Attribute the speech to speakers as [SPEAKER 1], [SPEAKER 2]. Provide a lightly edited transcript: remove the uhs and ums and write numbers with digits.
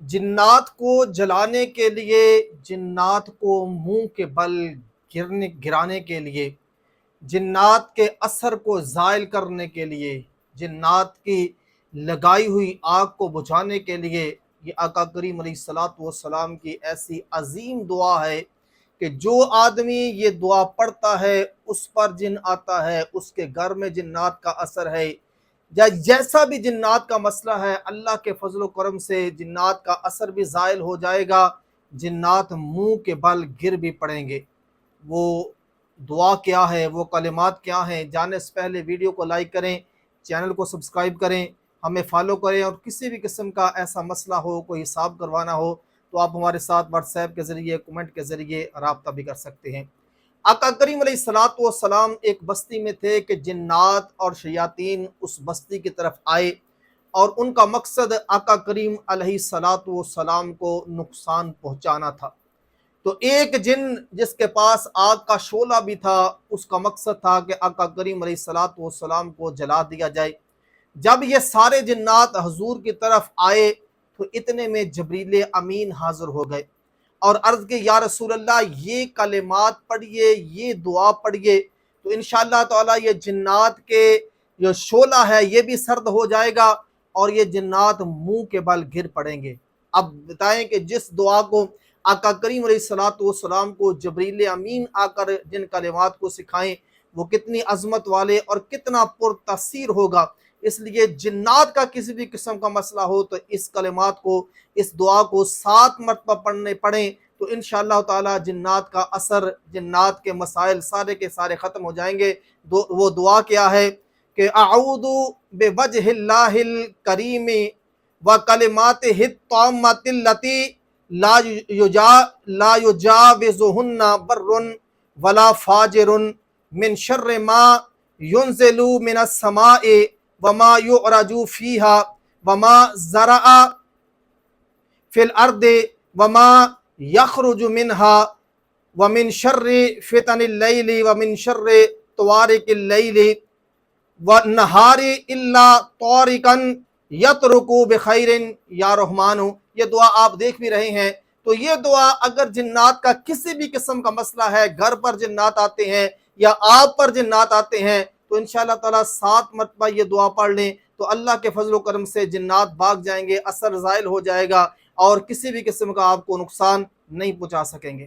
[SPEAKER 1] जिन्नात को जलाने के लिए, जिन्नात को मुंह के बल गिराने के लिए, जिन्नात के असर को ज़ाइल करने के लिए, जिन्नात की लगाई हुई आग को बुझाने के लिए, ये आका करीम अलैहिस्सलातु वस्सलाम की ऐसी अजीम दुआ है कि जो आदमी ये दुआ पढ़ता है उस पर जिन आता है, उसके घर में जिन्नात का असर है, या जैसा भी जिन्नात का मसला है अल्लाह के फजल व करम से जिन्नात का असर भी ज़ाइल हो जाएगा, जिन्नात मुंह के बल गिर भी पड़ेंगे। वो दुआ क्या है, वो कलिमात क्या हैं, जानने से पहले वीडियो को लाइक करें, चैनल को सब्सक्राइब करें, हमें फॉलो करें, और किसी भी किस्म का ऐसा मसला हो, कोई हिसाब करवाना हो तो आप हमारे साथ व्हाट्सएप के ज़रिए, कमेंट के ज़रिए रब्ता भी कर सकते हैं। आका करीम अलैहिस्सलातु वस्सलाम एक बस्ती में थे कि जिन्नात और शयातीन उस बस्ती की तरफ आए और उनका मकसद आका करीम अलैहिस्सलातु वस्सलाम को नुकसान पहुंचाना था। तो एक जिन जिसके पास आग का शोला भी था, उसका मकसद था कि आका करीम अलैहिस्सलातु वस्सलाम को जला दिया जाए। जब ये सारे जिन्नात हजूर की तरफ आए तो इतने में जबरील अमीन हाजिर हो गए और अर्ज़ के या रसूल अल्लाह, ये कलिमात पढ़िए, ये दुआ पढ़िए तो इंशाअल्लाह ताला ये जिन्नात के जो शोला है ये भी सर्द हो जाएगा और ये जिन्नात मुंह के बल गिर पड़ेंगे। अब बताएं कि जिस दुआ को आका करीम अलैहिस्सलातु वस्सलाम को जबरील अमीन आकर जिन कलिमात को सिखाएं वो कितनी अजमत वाले और कितना पुरतसीर होगा। इसलिए जिन्नात का किसी भी किस्म का मसला हो तो इस कलिमात को, इस दुआ को 7 मरतबा पढ़ें तो इंशाअल्लाह ताला जिन्नात का असर, जिन्नात के मसाइल सारे के सारे ख़त्म हो जाएंगे। वो दुआ क्या है कि अऊदु बिवजहिल्लाहिल करीम व कलिमातिहि ताम्मतिल्लती ला युजाविजुहुन्ना बर्रुन वला फाजिरुन मिन शर्रि मा युनज़िलु मिनस समाए वमा युअरजु फीहा वमा ज़रअ फिल अर्दि वमा यखरुजु मिनहा व मिन शर्रि फितनिल लैली व मिन शर्रि तवारिकिल लैली व नहारी इल्ला तारिकन यतरुकु बिखैरिन या रहमानु। ये दुआ आप देख भी रहे हैं। तो ये दुआ अगर जिन्नात का किसी भी किस्म का मसला है, घर पर जिन्नात आते हैं या आप पर जिन्नात आते हैं, तो इंशाअल्लाह ताला 7 मरतबा ये दुआ पढ़ लें तो अल्लाह के फजल व करम से जिन्नात भाग जाएंगे, असर ज़ाइल हो जाएगा और किसी भी किस्म का आपको नुकसान नहीं पहुंचा सकेंगे।